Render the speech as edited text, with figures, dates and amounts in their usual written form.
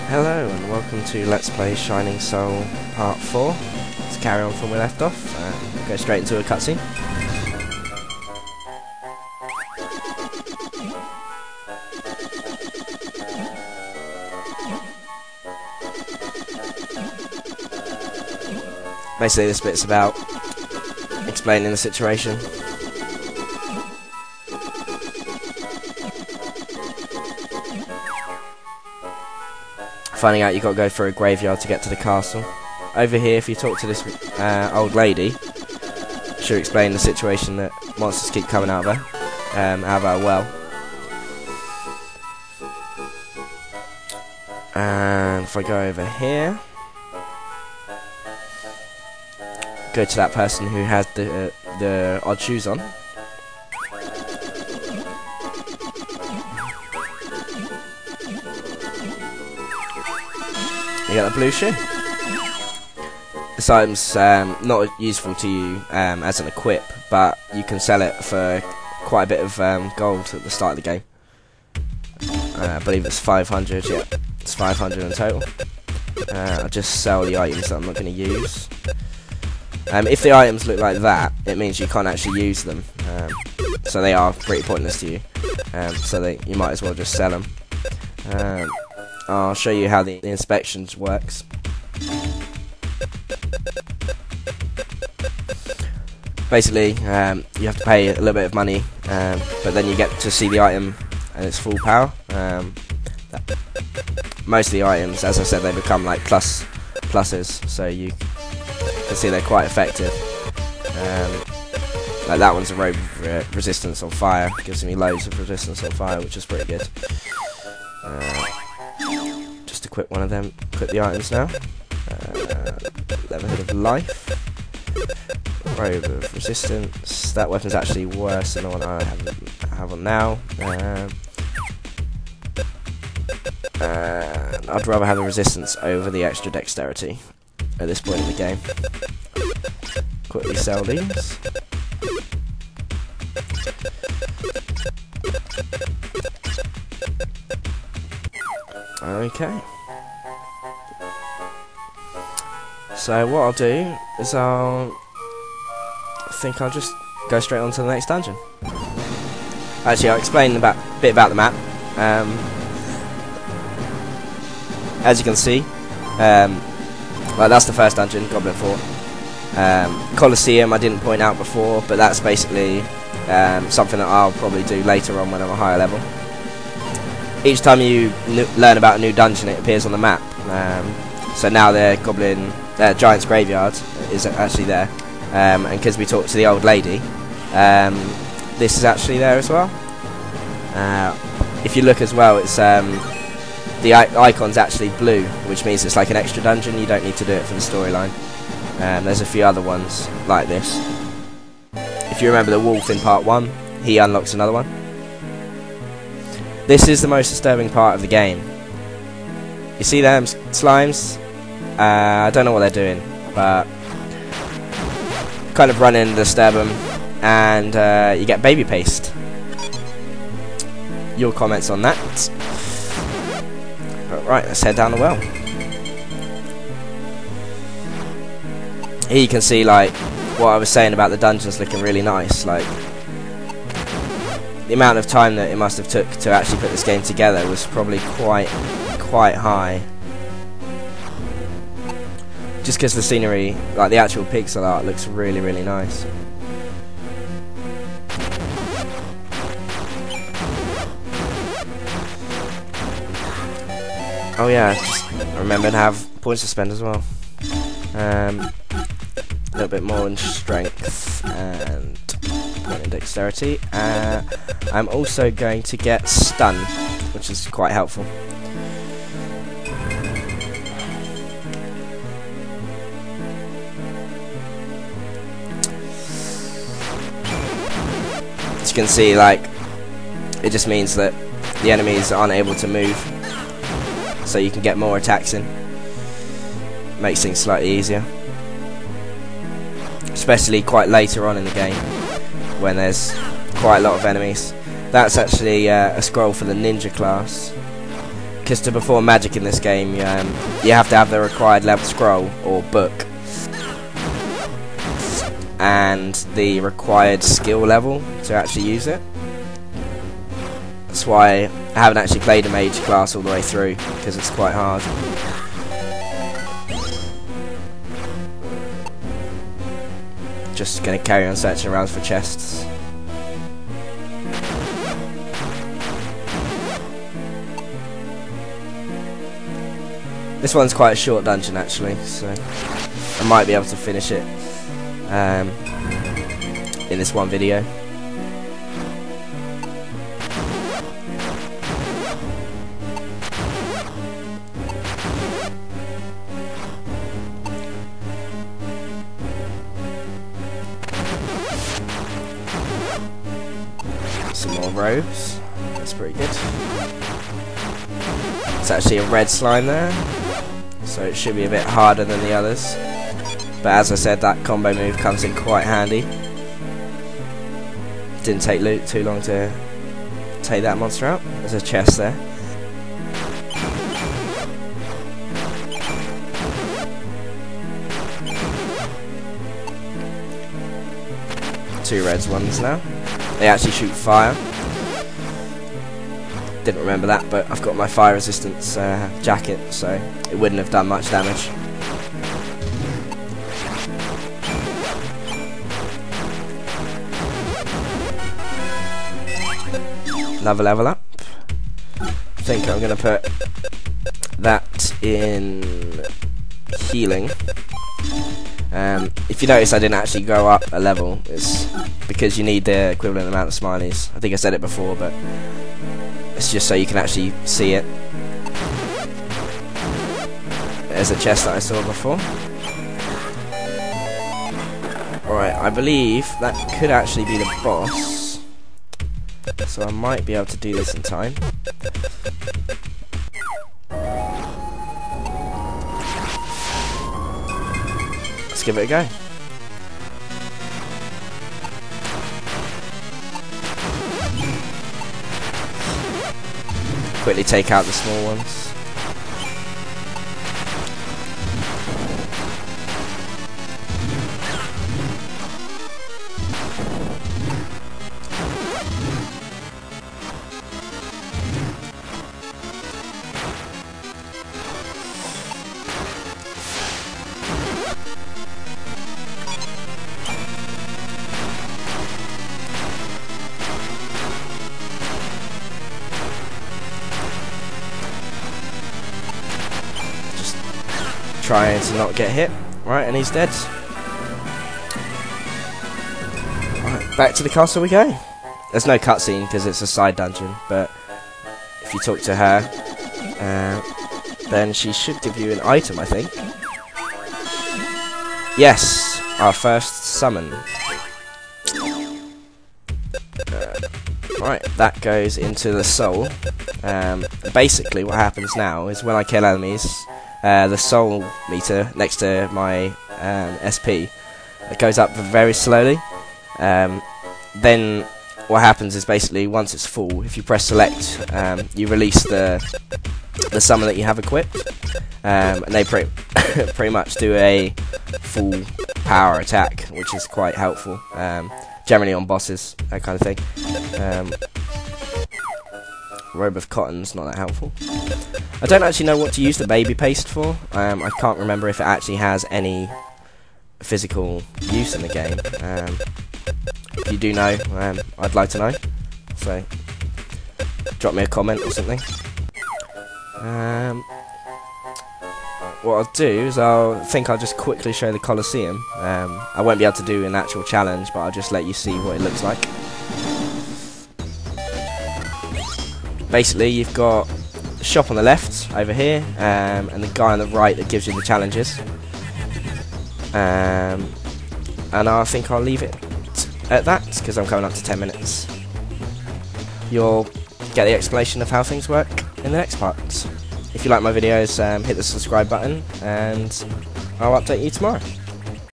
Hello and welcome to Let's Play Shining Soul Part 4. Let's carry on from where we left off and go straight into a cutscene. Basically this bit's about explaining the situation. Finding out you've got to go through a graveyard to get to the castle. Over here, if you talk to this old lady, she'll explain the situation that monsters keep coming out of her well. And if I go over here, go to that person who has the odd shoes on. You get the blue shoe. This item's not useful to you as an equip, but you can sell it for quite a bit of gold at the start of the game. I believe it's 500, yeah, it's 500 in total. I'll just sell the items that I'm not going to use. If the items look like that, it means you can't actually use them, so they are pretty pointless to you, so you might as well just sell them. I'll show you how the inspections works. Basically, you have to pay a little bit of money, but then you get to see the item and its full power. Most of the items, as I said, they become like pluses, so you can see they're quite effective. Like that one's a robe resistance on fire, gives me loads of resistance on fire, which is pretty good. Just equip one of them, equip the items now. Leather hood of life, robe of resistance. That weapon's actually worse than the one I have on now. I'd rather have the resistance over the extra dexterity at this point in the game. Quickly sell these. Okay. So what I'll do is I think I'll just go straight on to the next dungeon. Actually, I'll explain a bit about the map. As you can see, well, that's the first dungeon, Goblin Fort. Colosseum I didn't point out before, but that's basically something that I'll probably do later on when I'm a higher level. Each time you learn about a new dungeon, it appears on the map. So now the Giant's Graveyard is actually there, and because we talked to the old lady, this is actually there as well. If you look as well, it's the icon's actually blue, which means it's like an extra dungeon. You don't need to do it for the storyline. There's a few other ones like this. If you remember the wolf in part 1, he unlocks another one. This is the most disturbing part of the game. You see them slimes? I don't know what they're doing, but kind of run in, disturb them, and you get baby paste. Your comments on that? Right, let's head down the well. Here you can see like what I was saying about the dungeons looking really nice. Like the amount of time that it must have took to actually put this game together was probably quite high. Just because the scenery, like the actual pixel art, looks really nice. Oh yeah, just remember to have points to spend as well. A little bit more in strength and point in dexterity. I'm also going to get stun, which is quite helpful. As you can see, like, it just means that the enemies aren't able to move, so you can get more attacks in. Makes things slightly easier, especially quite later on in the game when there's quite a lot of enemies. That's actually a scroll for the ninja class. because to perform magic in this game, you have to have the required level scroll or book, and the required skill level to actually use it. That's why I haven't actually played a mage class all the way through, because it's quite hard. Just going to carry on searching around for chests. This one's quite a short dungeon actually, so I might be able to finish it in this one video. Some more robes. That's pretty good. It's actually a red slime there, so it should be a bit harder than the others. But as I said, that combo move comes in quite handy. Didn't take too long to take that monster out. There's a chest there. Two reds ones now. They actually shoot fire. Didn't remember that, but I've got my fire resistance jacket, so it wouldn't have done much damage. Another level up. I think I'm going to put that in healing. If you notice, I didn't actually go up a level. It's because you need the equivalent amount of smileys. I think I said it before, but it's just so you can actually see it. There's a chest that I saw before. Alright, I believe that could actually be the boss, so I might be able to do this in time. Let's give it a go. Quickly take out the small ones. Trying to not get hit. Right, and he's dead. Right, back to the castle we go. There's no cutscene because it's a side dungeon, but if you talk to her, then she should give you an item, I think. Yes, our first summon. Right, that goes into the soul. Basically what happens now is when I kill enemies, the soul meter next to my SP, it goes up very slowly. Then what happens is basically once it's full, if you press select, you release the summon that you have equipped, and they pretty much do a full power attack, which is quite helpful, generally on bosses, that kind of thing. Robe of Cotton's not that helpful. I don't actually know what to use the baby paste for. I can't remember if it actually has any physical use in the game. If you do know, I'd like to know. So, drop me a comment or something. What I'll do is I'll just quickly show the Colosseum. I won't be able to do an actual challenge, but I'll just let you see what it looks like. Basically, you've got the shop on the left over here, and the guy on the right that gives you the challenges. And I think I'll leave it at that because I'm coming up to 10 minutes. You'll get the explanation of how things work in the next part. If you like my videos, hit the subscribe button, and I'll update you tomorrow.